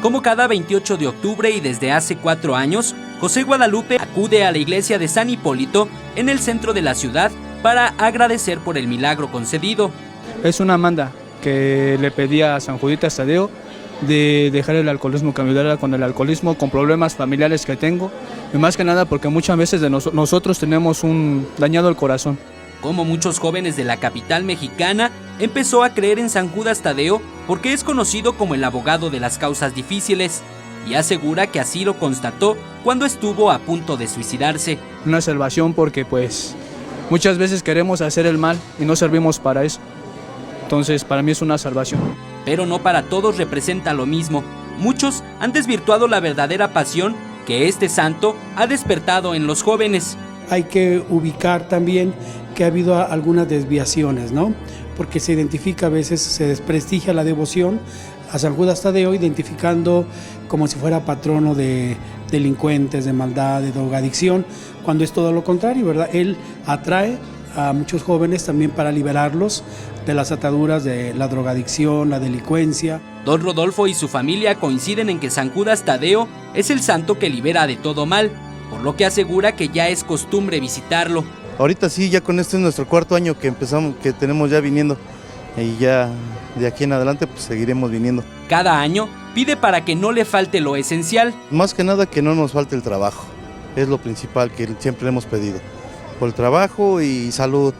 Como cada 28 de octubre y desde hace 4 años, José Guadalupe acude a la iglesia de San Hipólito en el centro de la ciudad para agradecer por el milagro concedido. Es una manda que le pedía a San Juditas Tadeo de dejar el alcoholismo, que me ayudara con el alcoholismo, con problemas familiares que tengo, y más que nada porque muchas veces nosotros tenemos un dañado el corazón. Como muchos jóvenes de la capital mexicana, empezó a creer en San Judas Tadeo porque es conocido como el abogado de las causas difíciles, y asegura que así lo constató cuando estuvo a punto de suicidarse. Una salvación porque pues muchas veces queremos hacer el mal y no servimos para eso. Entonces para mí es una salvación. Pero no para todos representa lo mismo. Muchos han desvirtuado la verdadera pasión que este santo ha despertado en los jóvenes. Hay que ubicar también que ha habido algunas desviaciones, ¿no? Porque se identifica a veces, se desprestigia la devoción a San Judas Tadeo, identificando como si fuera patrono de delincuentes, de maldad, de drogadicción, cuando es todo lo contrario, ¿verdad? Él atrae a muchos jóvenes también para liberarlos de las ataduras de la drogadicción, la delincuencia. Don Rodolfo y su familia coinciden en que San Judas Tadeo es el santo que libera de todo mal, por lo que asegura que ya es costumbre visitarlo. Ahorita sí, ya con este es nuestro 4º año que empezamos, que tenemos ya viniendo, y ya de aquí en adelante pues seguiremos viniendo. Cada año pide para que no le falte lo esencial. Más que nada que no nos falte el trabajo, es lo principal que siempre hemos pedido. Por el trabajo y salud,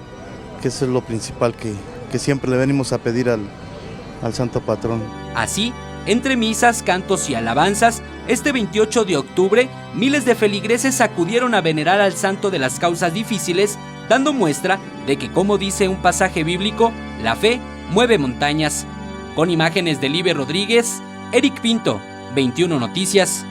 que eso es lo principal que siempre le venimos a pedir al santo patrón. Así, entre misas, cantos y alabanzas, este 28 de octubre, miles de feligreses acudieron a venerar al santo de las causas difíciles, dando muestra de que, como dice un pasaje bíblico, la fe mueve montañas. Con imágenes de Libe Rodríguez, Eric Pinto, 21 Noticias.